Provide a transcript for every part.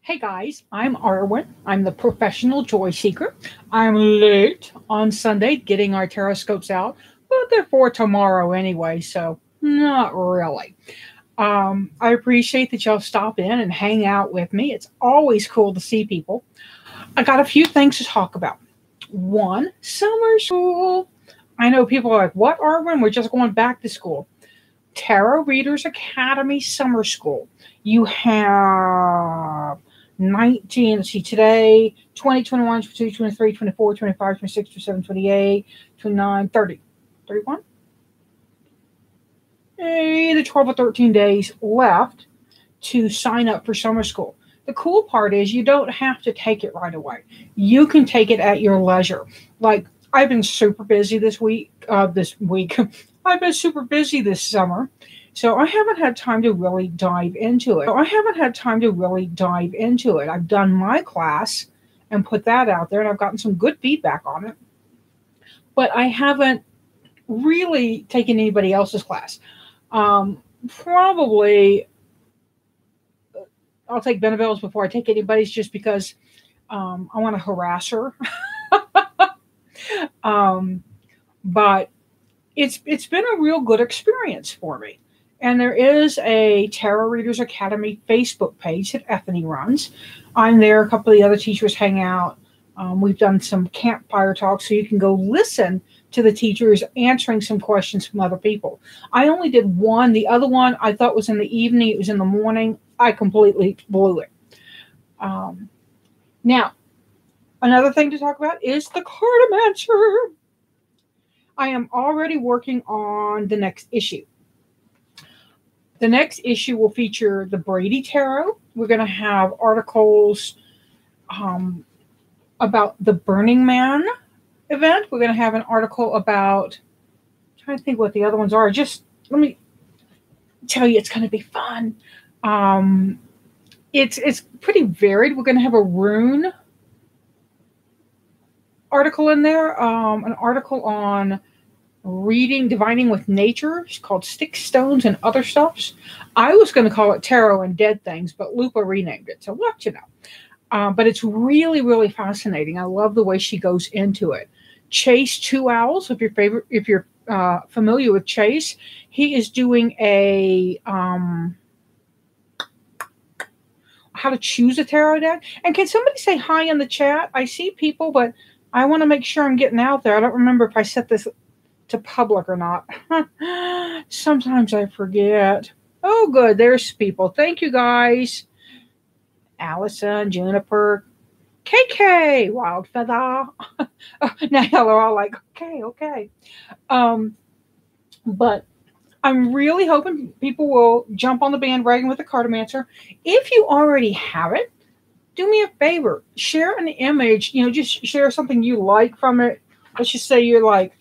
Hey guys, I'm Arwen. I'm the professional joy seeker. I'm late on Sunday getting our Tarotscopes out, but they're for tomorrow anyway, so not really. I appreciate that y'all stop in and hang out with me. It's always cool to see people. I got a few things to talk about. One, summer school. I know people are like, what, Arwen? We're just going back to school. Tarot Readers Academy Summer School. You have 19, let's see, today, 20, 21, 22, 23, 24, 25, 26, 27, 28, 29, 30. 31? Either 12 or 13 days left to sign up for summer school. The cool part is you don't have to take it right away. You can take it at your leisure. Like, I've been super busy this week. I've been super busy this summer, so I haven't had time to really dive into it. I've done my class and put that out there, and I've gotten some good feedback on it, but I haven't really taken anybody else's class. Probably I'll take Beneville's before I take anybody's, just because I want to harass her. But it's been a real good experience for me. And there is a Tarot Readers Academy Facebook page that Ethany runs. I'm there. A couple of the other teachers hang out. We've done some campfire talks, so you can go listen to the teachers answering some questions from other people. I only did one. The other one I thought was in the evening. It was in the morning. I completely blew it. Now, another thing to talk about is the Cartomancer. I am already working on the next issue. The next issue will feature the Brady Tarot. We're going to have articles about the Burning Man event. We're going to have an article about, I'm trying to think what the other ones are. Just let me tell you, it's going to be fun. It's pretty varied. We're going to have a rune article in there, an article on divining with nature. It's called Sticks, Stones, and Other Stuffs. I was going to call it Tarot and Dead Things, but Lupa renamed it, so let you know. But it's really, really fascinating. I love the way she goes into it. Chase Two Owls, if you're familiar with Chase, he is doing a how to choose a tarot deck. And can somebody say hi in the chat? I see people, but I want to make sure I'm getting out there. I don't remember if I set this to public or not. Sometimes I forget. Oh, good. There's people. Thank you, guys. Allison, Juniper, KK, Wild Feather. Now they're all like, okay. But I'm really hoping people will jump on the bandwagon with the Cartomancer. If you already have it, do me a favor. Share an image. Just share something you like from it. Let's just say you're like,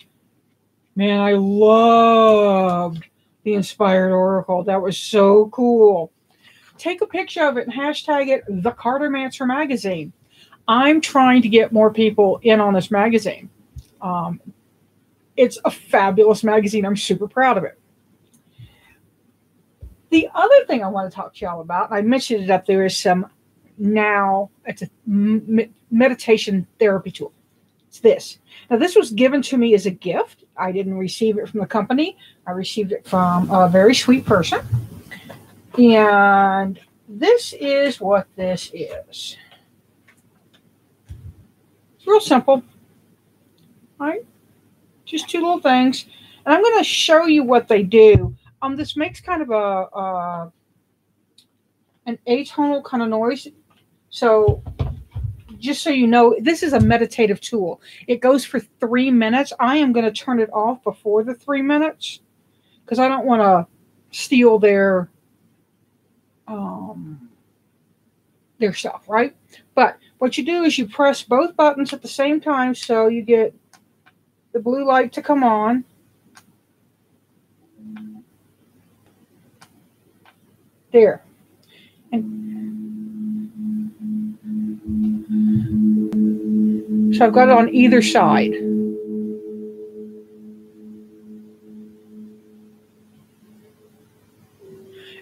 man, I loved the Inspired Oracle. That was so cool. Take a picture of it and hashtag it the Cartomancer Magazine. I'm trying to get more people in on this magazine. It's a fabulous magazine. I'm super proud of it. The other thing I want to talk to y'all about, I mentioned it up there, is it's a meditation therapy tool. It's this. Now, this was given to me as a gift. I didn't receive it from the company. I received it from a very sweet person. And this is what this is. It's real simple. All right? Just two little things. And I'm going to show you what they do. This makes kind of an atonal kind of noise. So just so you know, this is a meditative tool. It goes for 3 minutes. I am going to turn it off before the 3 minutes because I don't want to steal their stuff, right? But what you do is you press both buttons at the same time, so you get the blue light to come on. There. And so I've got it on either side.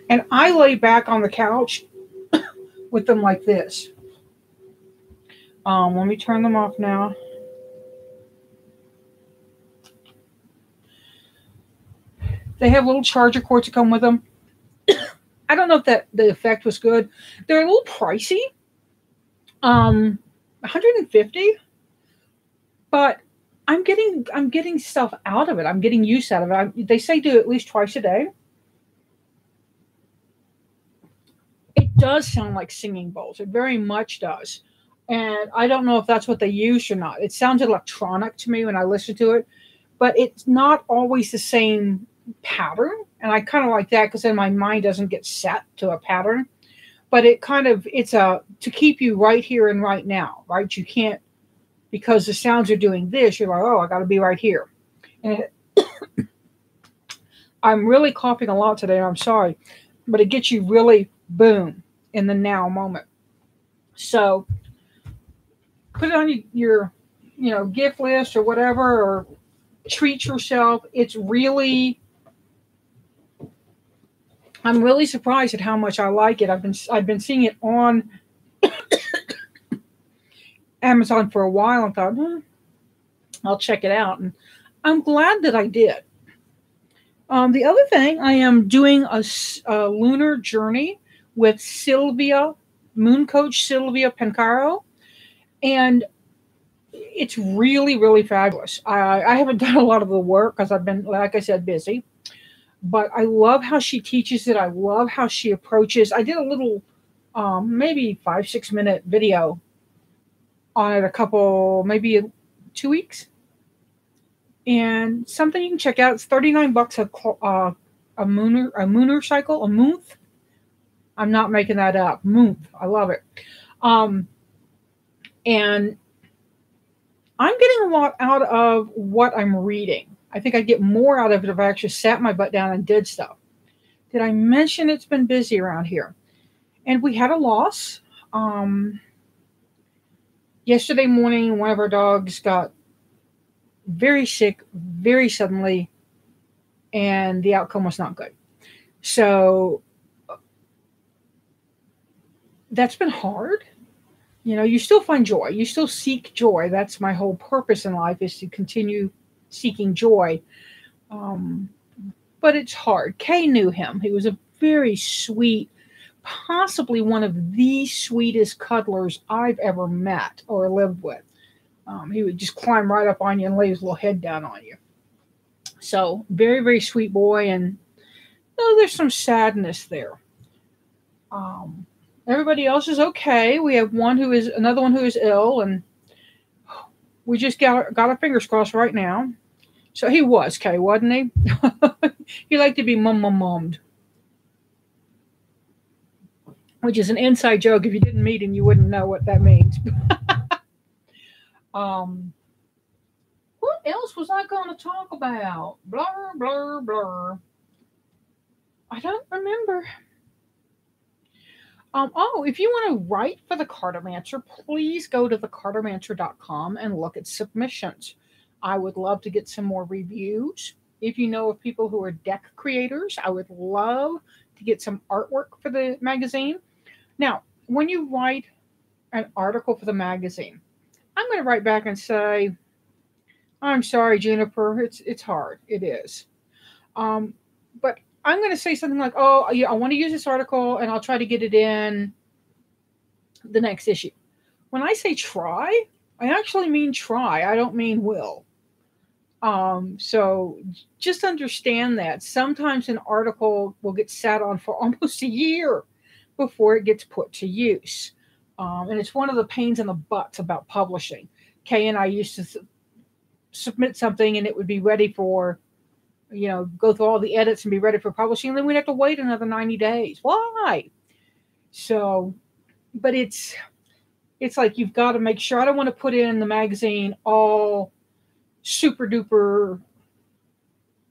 And I lay back on the couch with them like this. Let me turn them off now. They have little charger cords that come with them. I don't know if that the effect was good. They're a little pricey. 150, but I'm getting stuff out of it. I'm getting use out of it. They say do at least twice a day. It does sound like singing bowls. It very much does. And I don't know if that's what they used or not. It sounds electronic to me when I listen to it, but it's not always the same pattern. And I kind of like that because then my mind doesn't get set to a pattern. But it's a to keep you right here and right now, right? You can't, because the sounds are doing this, you're like, oh, I got to be right here. And I'm really coughing a lot today. I'm sorry, but it gets you really boom in the now moment. So put it on your gift list or whatever, or treat yourself. I'm really surprised at how much I like it. I've been seeing it on Amazon for a while and thought, I'll check it out. And I'm glad that I did. The other thing, I am doing a lunar journey with Sylvia, Moon Coach Sylvia Pencaro. And it's really, really fabulous. I haven't done a lot of the work because I've been, like I said, busy. But I love how she teaches it. I love how she approaches. I did a little, maybe 5-6 minute video on it maybe 2 weeks. And something you can check out. It's $39 a mooner cycle, a month. I'm not making that up. Month. I love it. And I'm getting a lot out of what I'm reading. I think I'd get more out of it if I actually sat my butt down and did stuff. Did I mention it's been busy around here? And we had a loss. Yesterday morning, one of our dogs got very sick very suddenly, and the outcome was not good. So that's been hard. You still find joy. You still seek joy. That's my whole purpose in life, is to continue seeking joy. But it's hard. Kay knew him. He was a very sweet, possibly one of the sweetest cuddlers I've ever met or lived with. He would just climb right up on you and lay his little head down on you. So very, very sweet boy. And there's some sadness there. Everybody else is okay. We have another one who is ill, and we just got our fingers crossed right now. So he was, Kay, wasn't he? He liked to be mummed. Which is an inside joke. If you didn't meet him, you wouldn't know what that means. What else was I going to talk about? Blur, blur, blur. I don't remember. If you want to write for the Cartomancer, please go to thecartomancer.com and look at submissions. I would love to get some more reviews. If you know of people who are deck creators, I would love to get some artwork for the magazine. Now, when you write an article for the magazine, I'm going to write back and say, I'm sorry, Juniper, it's hard. It is. But I'm going to say something like, oh, yeah, I want to use this article and I'll try to get it in the next issue. When I say try, I actually mean try. I don't mean will. So just understand that sometimes an article will get sat on for almost a year before it gets put to use. And it's one of the pains in the butts about publishing. Kay and I used to submit something and it would be ready for, go through all the edits and be ready for publishing. And then we'd have to wait another 90 days. Why? So, but it's like, you've got to make sure. I don't want to put in the magazine all super duper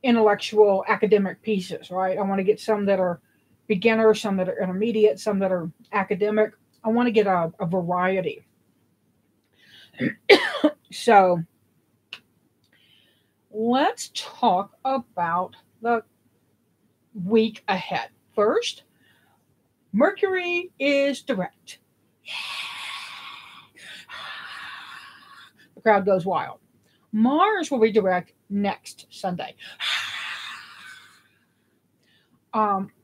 intellectual academic pieces, right? I want to get some that are beginner, some that are intermediate, some that are academic. I want to get a variety. So let's talk about the week ahead. First, Mercury is direct. The crowd goes wild. Mars will be direct next Sunday.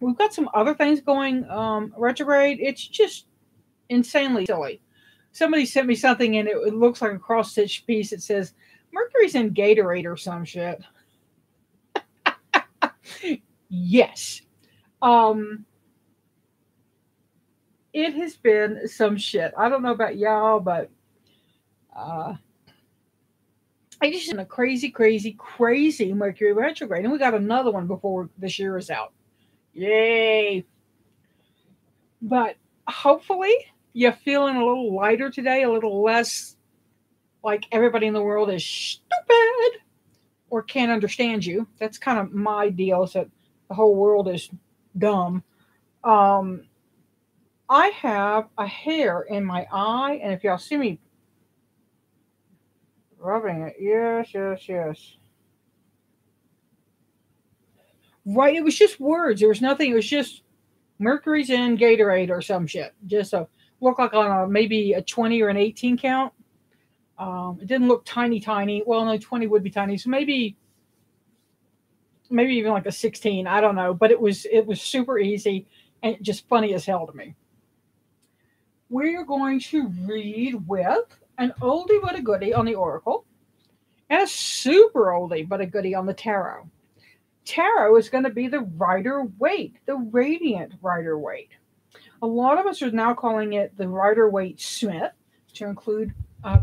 We've got some other things going retrograde. It's just insanely silly. Somebody sent me something and it looks like a cross stitch piece. It says Mercury's in Gatorade or some shit. Yes. Um, it has been some shit. I don't know about y'all, but uh, I just in a crazy, crazy, crazy Mercury retrograde, and we got another one before this year is out. Yay! But hopefully you're feeling a little lighter today, a little less like everybody in the world is stupid or can't understand you. That's kind of my deal, is that the whole world is dumb. Um, I have a hair in my eye, and if y'all see me rubbing it, yes, yes, yes. Right, it was just words. There was nothing. It was just Mercury's in Gatorade or some shit. Just a look like on a maybe a 20 or an 18 count. It didn't look tiny, tiny. Well, no, 20 would be tiny. So maybe even like a 16. I don't know. But it was super easy and just funny as hell to me. We're going to read with an oldie but a goodie on the Oracle and a super oldie but a goodie on the Tarot. Tarot is going to be the Rider Waite, the Radiant Rider Waite. A lot of us are now calling it the Rider Waite Smith, to include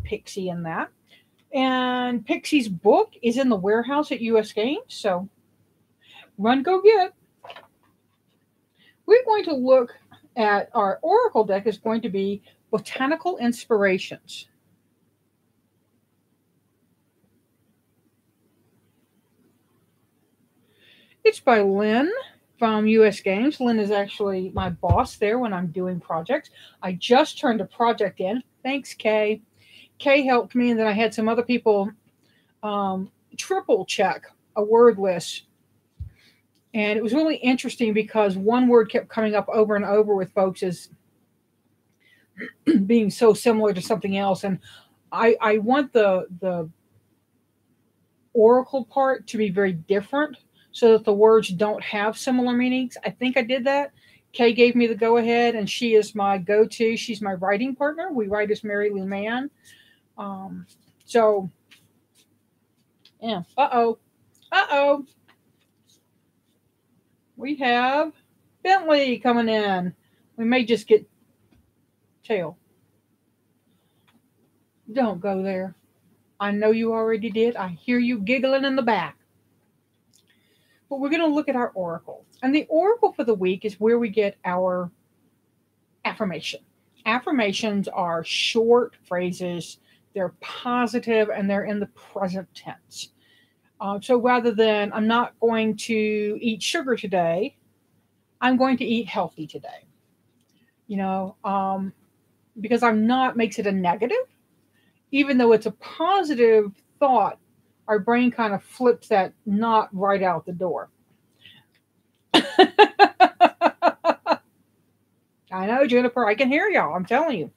Pixie in that. And Pixie's book is in the warehouse at US Games, so run, go get. We're going to look at our Oracle deck is going to be Botanical Inspirations. It's by Lynn from US Games. Lynn is actually my boss there when I'm doing projects. I just turned a project in. Thanks, Kay. Kay helped me, and then I had some other people triple check a word list. And it was really interesting because one word kept coming up over and over with folks as being so similar to something else. And I want the oracle part to be very different so that the words don't have similar meanings. I think I did that. Kay gave me the go ahead, and she is my go to. She's my writing partner. We write as Mary Lou Mann. So, yeah. Uh oh. We have Bentley coming in. We may just get tail. Don't go there. I know you already did. I hear you giggling in the back. But we're going to look at our oracle. And the oracle for the week is where we get our affirmation. Affirmations are short phrases, they're positive, and they're in the present tense. So rather than, I'm not going to eat sugar today, I'm going to eat healthy today. You know, because I'm not makes it a negative. Even though it's a positive thought, our brain kind of flips that not right out the door. I know, Jennifer, I can hear y'all. I'm telling you.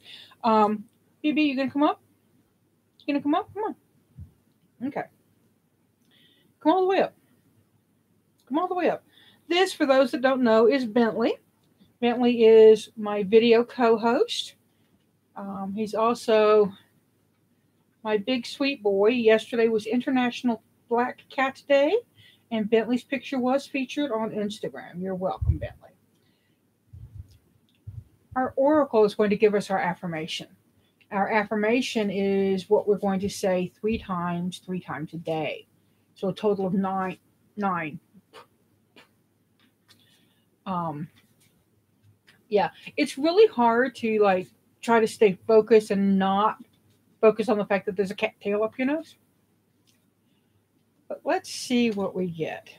BB, you gonna come up? You gonna come up? Come on. Okay. Come all the way up. Come all the way up. This, for those that don't know, is Bentley. Bentley is my video co-host. He's also my big sweet boy. Yesterday was International Black Cat Day, and Bentley's picture was featured on Instagram. You're welcome, Bentley. Our oracle is going to give us our affirmation. Our affirmation is what we're going to say three times a day. So a total of nine. Yeah, it's really hard to like try to stay focused and not focus on the fact that there's a cat tail up your nose. But let's see what we get.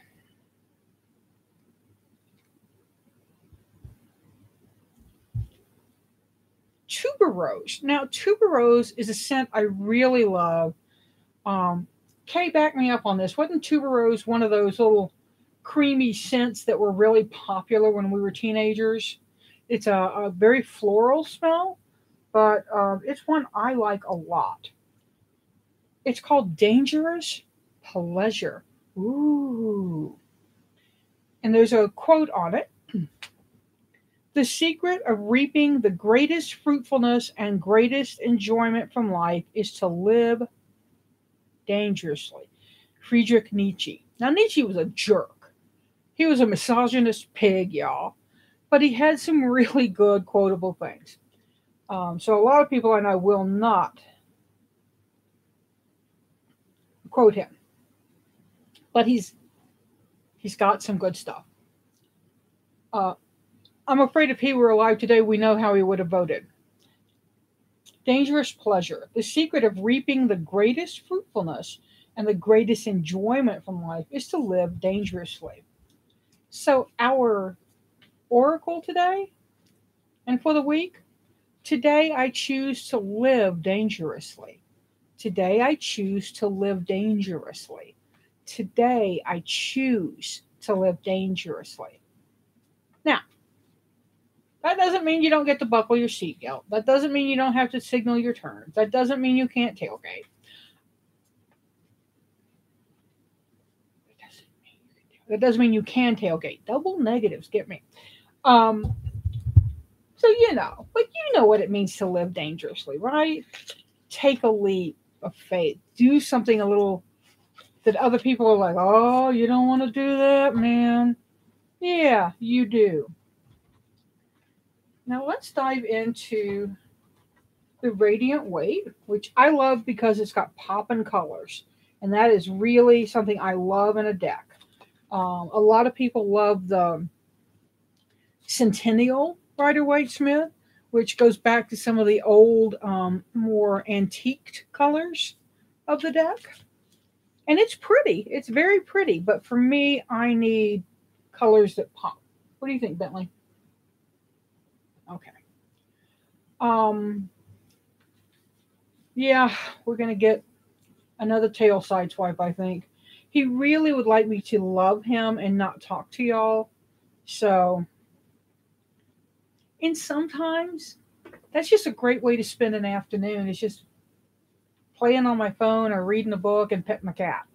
Tuberose. Now, tuberose is a scent I really love. Kay, back me up on this. Wasn't tuberose one of those little creamy scents that were really popular when we were teenagers? It's a very floral smell, but it's one I like a lot. It's called Dangerous Pleasure. Ooh. And there's a quote on it. The secret of reaping the greatest fruitfulness and greatest enjoyment from life is to live dangerously. Friedrich Nietzsche. Now, Nietzsche was a jerk. He was a misogynist pig, y'all. But he had some really good quotable things. So a lot of people I know will not quote him, but he's got some good stuff. Uh, I'm afraid if he were alive today, we know how he would have voted. Dangerous pleasure. The secret of reaping the greatest fruitfulness and the greatest enjoyment from life is to live dangerously. So, our oracle today and for the week, today I choose to live dangerously. Today I choose to live dangerously. Today I choose to live dangerously. Now, that doesn't mean you don't get to buckle your seatbelt. That doesn't mean you don't have to signal your turns. That doesn't mean you can't tailgate. That doesn't mean you can tailgate. Double negatives get me. Um, so but you know what it means to live dangerously, right? Take a leap of faith. Do something a little that other people are like, oh, you don't want to do that, man. Yeah, you do. Now let's dive into the Radiant Weight, which I love because it's got popping colors. And that is really something I love in a deck. A lot of people love the Centennial Rider-Waite Smith, which goes back to some of the old, more antiqued colors of the deck. And it's pretty. It's very pretty. But for me, I need colors that pop. What do you think, Bentley? Okay. Um, yeah, we're going to get another tail sideswipe, I think. He really would like me to love him and not talk to y'all. So, and sometimes that's just a great way to spend an afternoon. It's just playing on my phone or reading a book and petting my cat.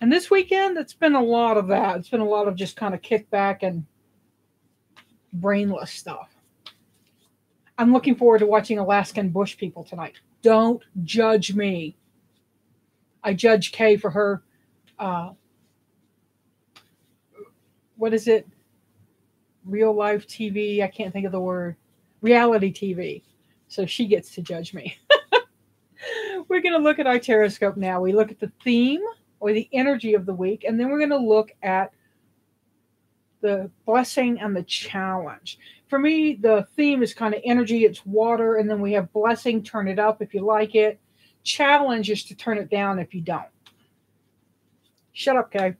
And this weekend, it's been a lot of that. It's been a lot of just kind of kick back and brainless stuff. I'm looking forward to watching Alaskan Bush People tonight. Don't judge me. I judge Kay for her, uh, what is it? Real life TV. I can't think of the word. Reality TV. So she gets to judge me. We're going to look at our Tarotscope now. We look at the theme or the energy of the week, and then we're going to look at the blessing and the challenge. For me, the theme is kind of energy, it's water, and then we have blessing, turn it up if you like it. Challenge is to turn it down if you don't. Shut up, Kay.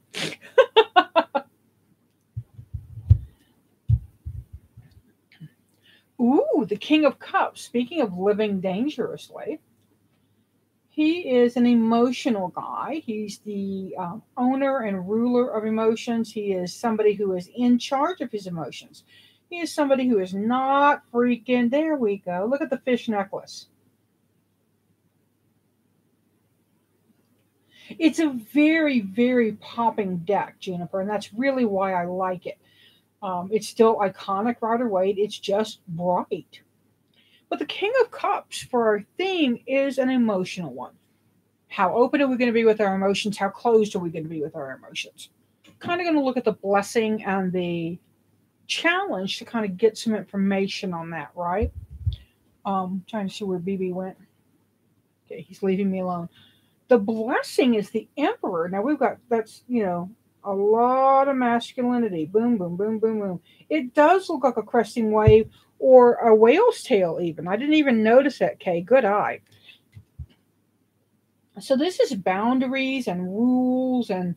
Ooh, the King of Cups. Speaking of living dangerously, he is an emotional guy. He's the owner and ruler of emotions. He is somebody who is in charge of his emotions. He is somebody who is not freaking. There we go. Look at the fish necklace. It's a very, very popping deck, Juniper, and that's really why I like it. It's still iconic Rider-Waite. It's just bright. But the King of Cups for our theme is an emotional one. How open are we going to be with our emotions? How closed are we going to be with our emotions? Kind of going to look at the blessing and the challenge to kind of get some information on that, right? Trying to see where BB went. Okay, he's leaving me alone. The blessing is the Emperor. Now that's a lot of masculinity. Boom, boom, boom, boom, boom. It does look like a cresting wave or a whale's tail even. I didn't even notice that, Kay. Good eye. So this is boundaries and rules and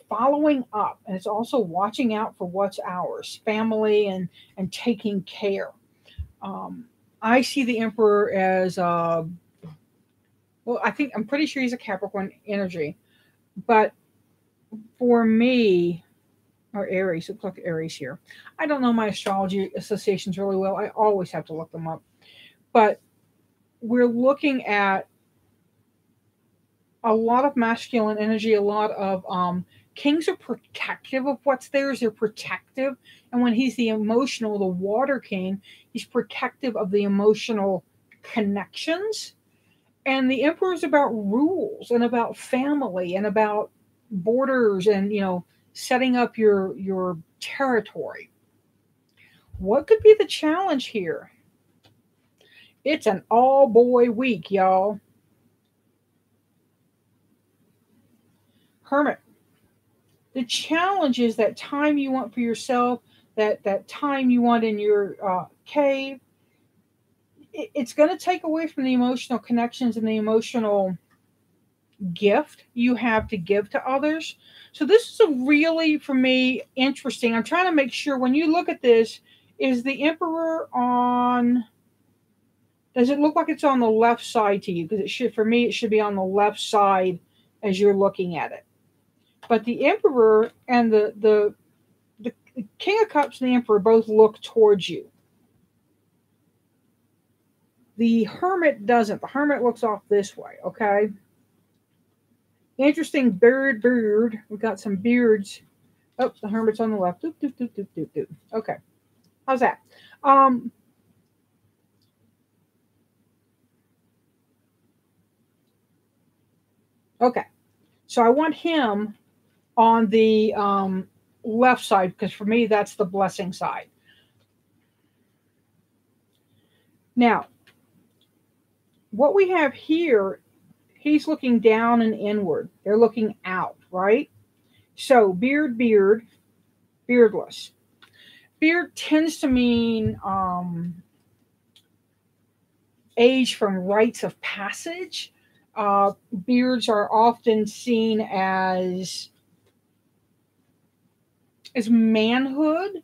following up. And it's also watching out for what's ours, family and taking care. I see the Emperor as I'm pretty sure he's a Capricorn energy. But for me, or Aries. It looks like Aries here. I don't know my astrology associations really well. I always have to look them up. But we're looking at a lot of masculine energy, a lot of kings are protective of what's theirs. They're protective. And when he's the emotional, the water king, he's protective of the emotional connections. And the emperor is about rules and about family and about borders and, setting up your territory. What could be the challenge here? It's an all boy week, y'all. Hermit. The challenge is that time you want for yourself, that time you want in your cave. It's going to take away from the emotional connections and the emotional gift you have to give to others. So this is a really, for me, interesting. I'm trying to make sure when you look at this, is the emperor on, does it look like it's on the left side to you? Because it should, for me, it should be on the left side as you're looking at it. But the emperor and the King of Cups and the emperor both look towards you. The hermit doesn't. The hermit looks off this way, okay? Interesting beard. We've got some beards. Oh, the hermit's on the left. Doop, doop, doop, doop, doop, doop. Okay. How's that? Okay. So I want him on the left side because for me, that's the blessing side. Now, what we have here, he's looking down and inward. They're looking out, right? So beardless. Beard tends to mean age from rites of passage. Beards are often seen as manhood,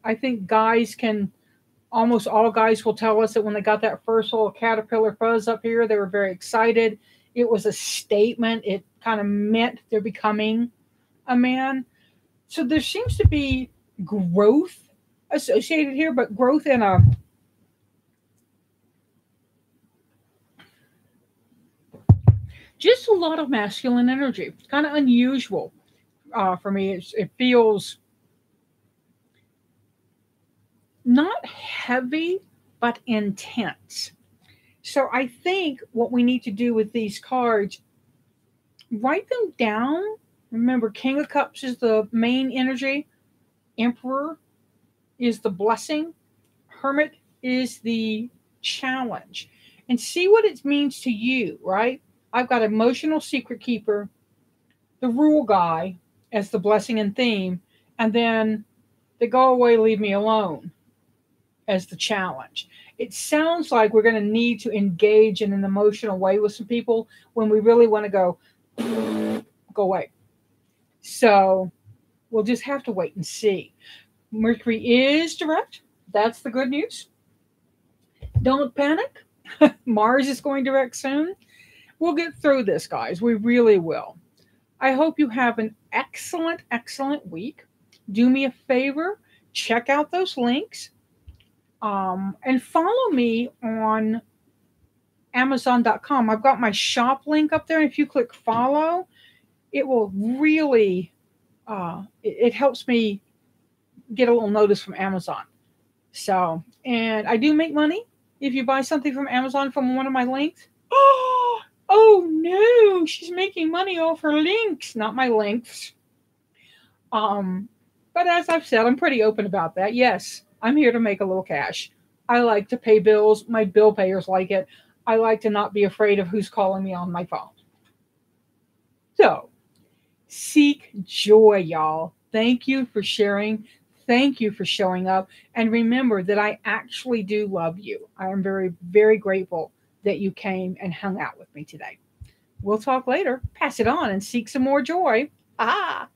I think guys can, almost all guys will tell us that when they got that first little caterpillar fuzz up here, they were very excited. It was a statement. It kind of meant they're becoming a man. So there seems to be growth associated here, but growth in a just a lot of masculine energy. It's kind of unusual for me. It feels not heavy, but intense. So I think what we need to do with these cards, write them down. Remember, King of Cups is the main energy. Emperor is the blessing. Hermit is the challenge. And see what it means to you, right? I've got emotional secret keeper, the rule guy as the blessing and theme, and then the go away, leave me alone as the challenge. It sounds like we're going to need to engage in an emotional way with some people when we really want to go away. So we'll just have to wait and see. Mercury is direct. That's the good news. Don't panic. Mars is going direct soon. We'll get through this, guys. We really will. I hope you have an excellent, excellent week. Do me a favor. Check out those links. And follow me on Amazon.com. I've got my shop link up there. And if you click follow, it will really, it helps me get a little notice from Amazon. So, and I do make money if you buy something from Amazon from one of my links. Oh no, she's making money off her links, not my links. But as I've said, I'm pretty open about that. Yes, I'm here to make a little cash. I like to pay bills. My bill payers like it. I like to not be afraid of who's calling me on my phone. So, seek joy, y'all. Thank you for sharing. Thank you for showing up. And remember that I actually do love you. I am very, very grateful that you came and hung out with me today. We'll talk later. Pass it on and seek some more joy. Ah!